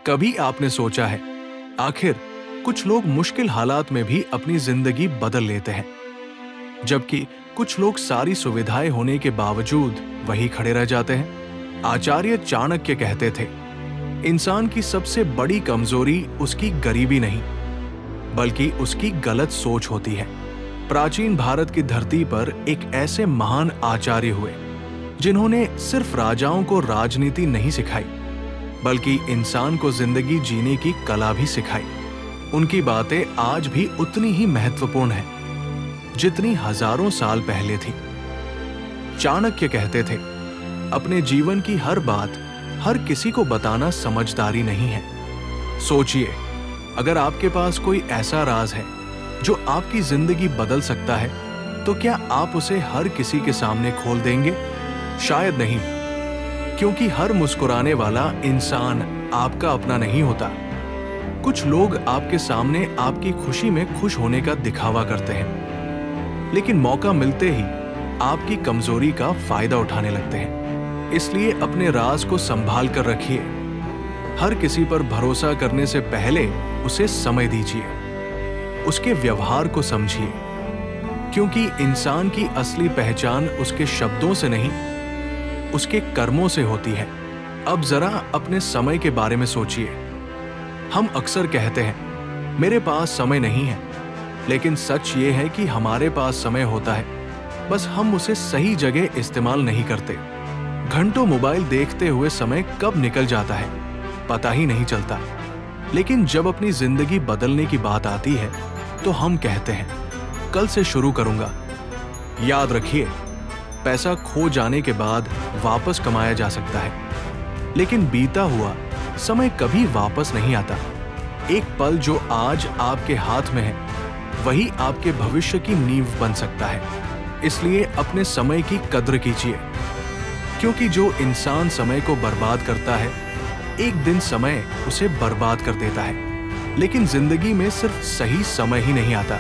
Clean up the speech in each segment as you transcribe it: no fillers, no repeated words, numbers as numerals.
कभी आपने सोचा है, आखिर कुछ लोग मुश्किल हालात में भी अपनी जिंदगी बदल लेते हैं, जबकि कुछ लोग सारी सुविधाएं होने के बावजूद वही खड़े रह जाते हैं। आचार्य चाणक्य कहते थे, इंसान की सबसे बड़ी कमजोरी उसकी गरीबी नहीं, बल्कि उसकी गलत सोच होती है। प्राचीन भारत की धरती पर एक ऐसे महान आचार्य हुए जिन्होंने सिर्फ राजाओं को राजनीति नहीं सिखाई, बल्कि इंसान को जिंदगी जीने की कला भी सिखाई। उनकी बातें आज भी उतनी ही महत्वपूर्ण हैं जितनी हजारों साल पहले थी। चाणक्य कहते थे, अपने जीवन की हर बात हर किसी को बताना समझदारी नहीं है। सोचिए, अगर आपके पास कोई ऐसा राज है जो आपकी जिंदगी बदल सकता है, तो क्या आप उसे हर किसी के सामने खोल देंगे? शायद नहीं, क्योंकि हर मुस्कुराने वाला इंसान आपका अपना नहीं होता। कुछ लोग आपके सामने आपकी खुशी में खुश होने का दिखावा करते हैं, लेकिन मौका मिलते ही आपकी कमजोरी का फायदा उठाने लगते हैं। इसलिए अपने राज को संभाल कर रखिए। हर किसी पर भरोसा करने से पहले उसे समय दीजिए, उसके व्यवहार को समझिए, क्योंकि इंसान की असली पहचान उसके शब्दों से नहीं, उसके कर्मों से होती है। अब जरा अपने समय के बारे में सोचिए। हम अक्सर कहते हैं, मेरे पास समय नहीं है, लेकिन सच ये है कि हमारे पास समय होता है, बस हम उसे सही जगह इस्तेमाल नहीं करते। घंटों मोबाइल देखते हुए समय कब निकल जाता है पता ही नहीं चलता। लेकिन जब अपनी जिंदगी बदलने की बात आती है तो हम कहते हैं, कल से शुरू करूंगा। याद रखिए, पैसा खो जाने के बाद वापस कमाया जा सकता है, लेकिन बीता हुआ समय कभी वापस नहीं आता। एक पल जो आज आपके हाथ में है, वही आपके भविष्य की नींव बन सकता है। इसलिए अपने समय की कद्र कीजिए, क्योंकि जो इंसान समय को बर्बाद करता है, एक दिन समय उसे बर्बाद कर देता है। लेकिन जिंदगी में सिर्फ सही समय ही नहीं आता,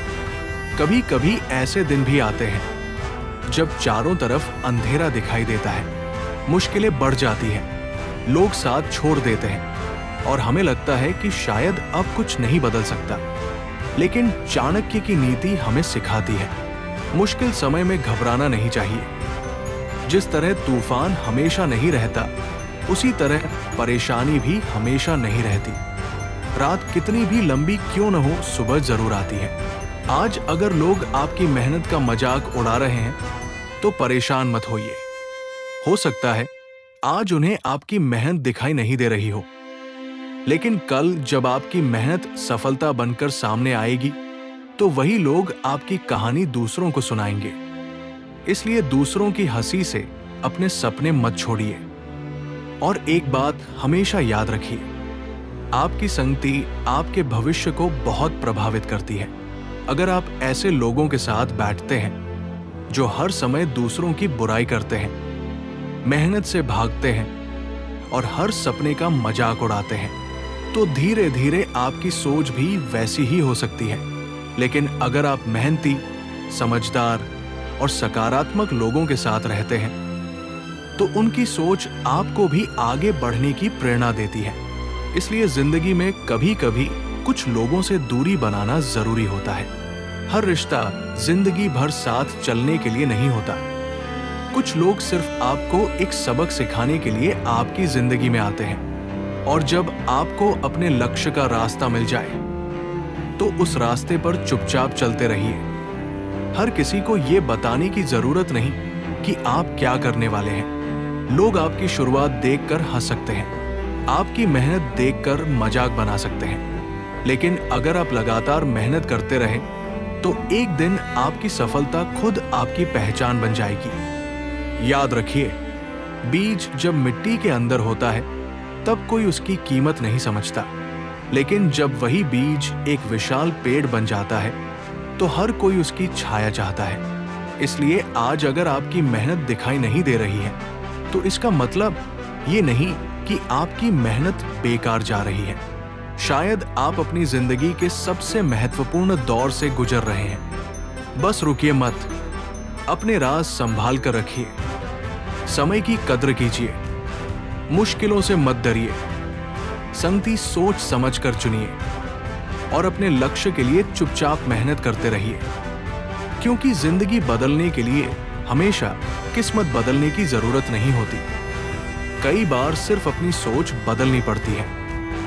कभी कभी ऐसे दिन भी आते हैं जब चारों तरफ अंधेरा दिखाई देता है, मुश्किलें बढ़ जाती हैं, लोग साथ छोड़ देते हैं और हमें लगता है कि शायद अब कुछ नहीं बदल सकता। लेकिन चाणक्य की नीति हमें सिखाती है, मुश्किल समय में घबराना नहीं चाहिए। जिस तरह तूफान हमेशा नहीं रहता, उसी तरह परेशानी भी हमेशा नहीं रहती। रात कितनी भी लंबी क्यों न हो, सुबह जरूर आती है। आज अगर लोग आपकी मेहनत का मजाक उड़ा रहे हैं, तो परेशान मत होइए। हो सकता है आज उन्हें आपकी मेहनत दिखाई नहीं दे रही हो, लेकिन कल जब आपकी मेहनत सफलता बनकर सामने आएगी, तो वही लोग आपकी कहानी दूसरों को सुनाएंगे। इसलिए दूसरों की हंसी से अपने सपने मत छोड़िए। और एक बात हमेशा याद रखिए, आपकी संगति आपके भविष्य को बहुत प्रभावित करती है। अगर आप ऐसे लोगों के साथ बैठते हैं जो हर समय दूसरों की बुराई करते हैं, मेहनत से भागते हैं और हर सपने का मजाक उड़ाते हैं, तो धीरे धीरे आपकी सोच भी वैसी ही हो सकती है। लेकिन अगर आप मेहनती, समझदार और सकारात्मक लोगों के साथ रहते हैं, तो उनकी सोच आपको भी आगे बढ़ने की प्रेरणा देती है। इसलिए जिंदगी में कभी कभी कुछ लोगों से दूरी बनाना जरूरी होता है। हर रिश्ता जिंदगी भर साथ चलने के लिए नहीं होता। कुछ लोग सिर्फ आपको एक सबक सिखाने के लिए आपकी जिंदगी में आते हैं, और जब आपको अपने लक्ष्य का रास्ता मिल जाए, तो उस रास्ते पर चुपचाप चलते रहिए। हर किसी को ये बताने की जरूरत नहीं कि आप क्या करने वाले हैं। लोग आपकी शुरुआत देखकर हंस सकते हैं, आपकी मेहनत देखकर मजाक बना सकते हैं, लेकिन अगर आप लगातार मेहनत करते रहे, तो एक दिन आपकी सफलता खुद आपकी पहचान बन जाएगी। याद रखिए, बीज जब मिट्टी के अंदर होता है, तब कोई उसकी कीमत नहीं समझता, लेकिन जब वही बीज एक विशाल पेड़ बन जाता है, तो हर कोई उसकी छाया चाहता है। इसलिए आज अगर आपकी मेहनत दिखाई नहीं दे रही है, तो इसका मतलब ये नहीं कि आपकी मेहनत बेकार जा रही है। शायद आप अपनी जिंदगी के सबसे महत्वपूर्ण दौर से गुजर रहे हैं। बस रुकिए मत, अपने राज संभाल कर रखिए, समय की कद्र कीजिए, मुश्किलों से मत डरिए, संगति सोच समझकर चुनिए और अपने लक्ष्य के लिए चुपचाप मेहनत करते रहिए, क्योंकि जिंदगी बदलने के लिए हमेशा किस्मत बदलने की जरूरत नहीं होती। कई बार सिर्फ अपनी सोच बदलनी पड़ती है,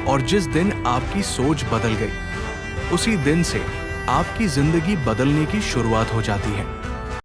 और जिस दिन आपकी सोच बदल गई, उसी दिन से आपकी जिंदगी बदलने की शुरुआत हो जाती है।